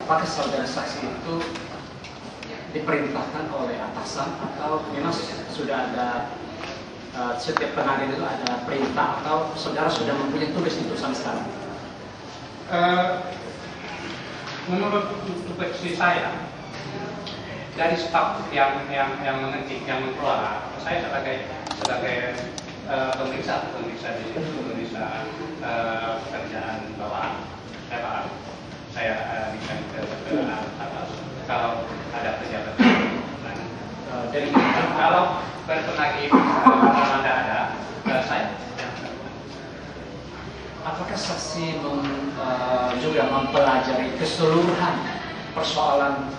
apakah saudara saksi itu diperintahkan oleh atasan atau memang sudah ada setiap penagih itu ada perintah atau saudara sudah mempunyai tugas itu sampai sekarang? Menurut tupoksi saya dari staf yang mengetik, yang mengelola, saya sebagai pemeriksa di situ, pemeriksa pekerjaan bawahan, saya bisa ke atas kalau ada pejabat. Jadi kalau penagih ada saya. Apakah saksi juga mempelajari keseluruhan persoalan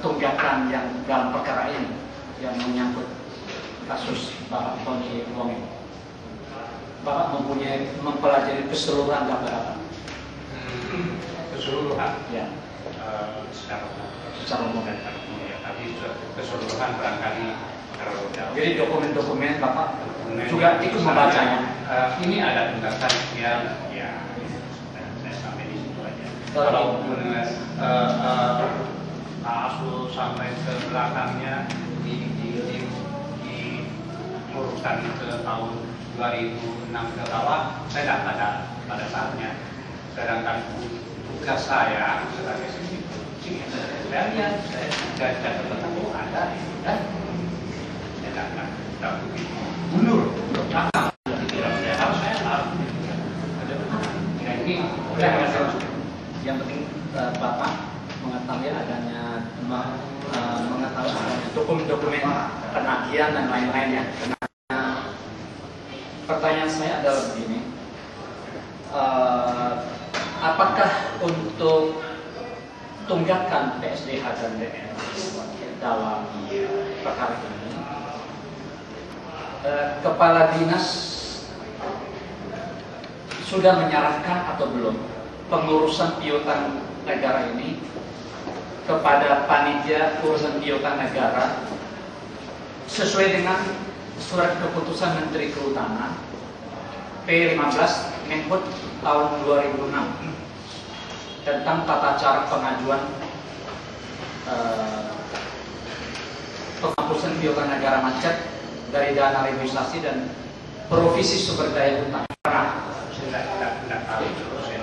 tunggakan yang dalam perkara ini yang menyangkut kasus Bapak Tony Wong ini? Bapak mempelajari keseluruhan data-data? Keseluruhan? Ya. Secara umum ya, tapi keseluruhan barangkali terlalu jauh. Jadi dokumen-dokumen Bapak juga ikut membacanya? Ini ada tunggakan yang saya sampai di situ aja. Kalau kasus sampai ke belakangnya diuruskan ke tahun 2006 ke bawah, saya tidak ada pada saatnya. Sedangkan tugas saya sebagai institusi, saya lihat, saya tidak ketemu ada dan saya tidak begitu mundur. Yang penting Bapak mengetahui adanya dokumen-dokumen penagihan dan lain-lainnya. Pertanyaan saya adalah begini, apakah untuk tunggakan PSDH dan DN dalam perkara ini kepala dinas sudah menyerahkan atau belum pengurusan piutang negara ini kepada panitia urusan piutang negara sesuai dengan surat keputusan Menteri Kehutanan P15 Menhut tahun 2006 tentang tata cara pengajuan penghapusan piutang negara macet dari dana registrasi dan provisi sumber daya utang. Tidak tahu itu, saya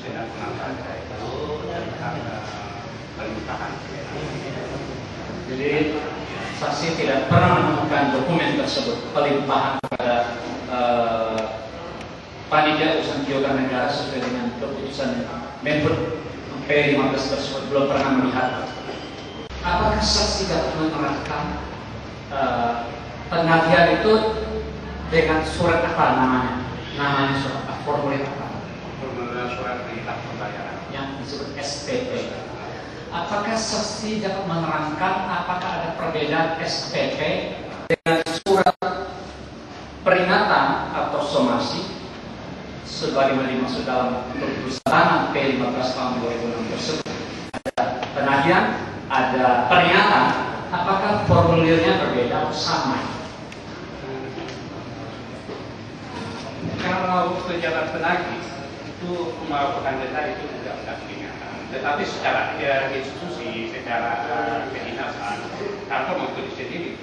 tidak pernah baca itu tentang pelimpahan. Jadi saksi tidak pernah menemukan dokumen tersebut pelimpahan kepada panitia urusan piutang negara sesuai dengan keputusan Menhut P15 tersebut, belum pernah melihat. Apakah saksi dapat menerangkan penagihan itu dengan surat apa namanya? Namanya surat apa? Formulir apa? Formulir surat perintah pembayaran yang disebut SPP. Apakah saksi dapat menerangkan apakah ada perbedaan SPP dengan surat peringatan atau somasi sebagaimana dimaksud dalam keputusan P15 tahun 2006 tersebut? Ada penagihan, ada peringatan. Apakah formulirnya berbeda atau sama? Kalau pejabat penagih itu melakukan denda itu tidak ada peringatan, tetapi secara institusi, secara kedinasan atau maupun sendiri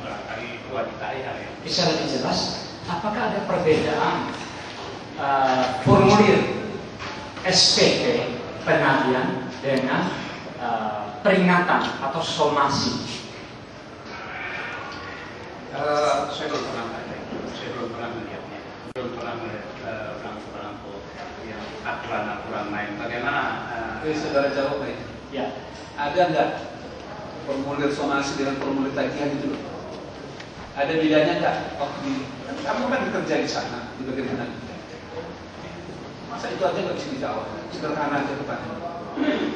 barangkali wanita ya. Bisa lebih jelas, apakah ada perbedaan formulir SPP penagihan dengan peringatan atau somasi? Saya belum pernah melihatnya, belum pernah melihat yang aturan-aturan lain. Bagaimana? Saudara jawab nih. Ya. Ada nggak formulir somasi dengan formulir tagihan itu? Ada bedanya nggak? Oh, kamu kan bekerja di sana, di bagian mana? Masa itu aja nggak bisa dijawab? Sederhana aja pertanyaan.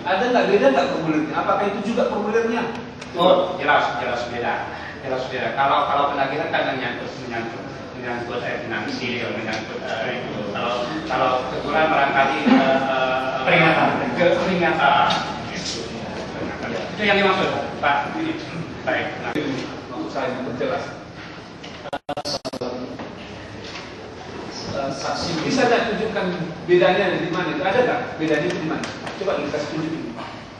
Ada nggak beda nggak formulirnya? Apakah itu juga formulirnya? Oh, jelas beda. Kalau penagihan kan menyangkut finansial, menyangkut itu. Kalau kebetulan barangkali peringatan. Itu yang dimaksud, Pak. Baik. Maksud saya memperjelas. saksi Bisa nggak tunjukkan bedanya di mana itu? Ada nggak bedanya itu di mana? Coba kita tunjukin.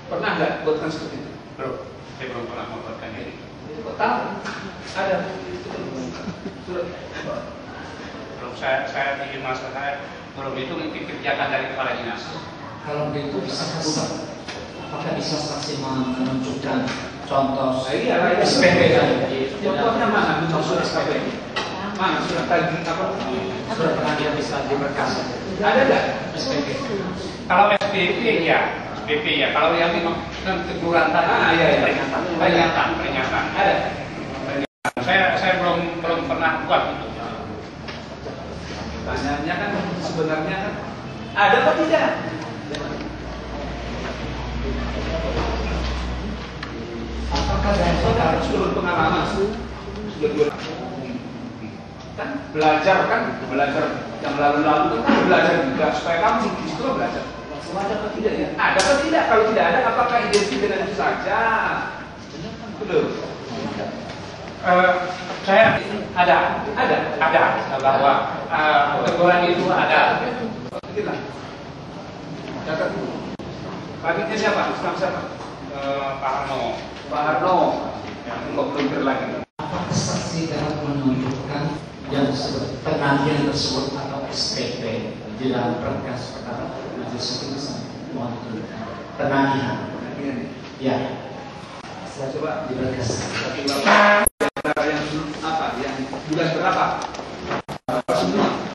Pernah nggak buatkan seperti itu? Belum, saya belum pernah membuatkan ini. Itu kok tahu? Ada. Surat. Belum, saya di masa saya belum, itu mungkin kebijakan dari kepala dinas. Kalau begitu bisa apakah bisa saksi menunjukkan contoh Iya, SPP tadi? Contohnya mana? Contoh SPP. Mana surat tadi apa? Surat pengajian bisa diberkas. Ada nggak? SPP. Kalau SPP ya, SPP ya. Kalau yang ini teguran tadi, iya. peringatan. Ada. Saya belum pernah buat itu. Tanyanya kan sebenarnya kan ada apa tidak? Apakah dari Saudara sudah pengalaman sudah 2 kan belajar yang lalu-lalu kan belajar juga supaya kamu justru belajar. Ada apa tidak ya? Ada apa tidak? Kalau tidak ada, apakah identik dengan itu saja? Belum. Saya ada bahwa teguran itu ada. Kita catat dulu. Paginya siapa? Islam siapa? Pak Harno. Pak Harno. Yang belum lagi. apakah saksi dapat menunjukkan yang disebut pengajian tersebut atau SPP di dalam berkas perkara majelis hakim bisa mohon tunjukkan penagihan. Ya, Saya coba di berkas. tapi Bapak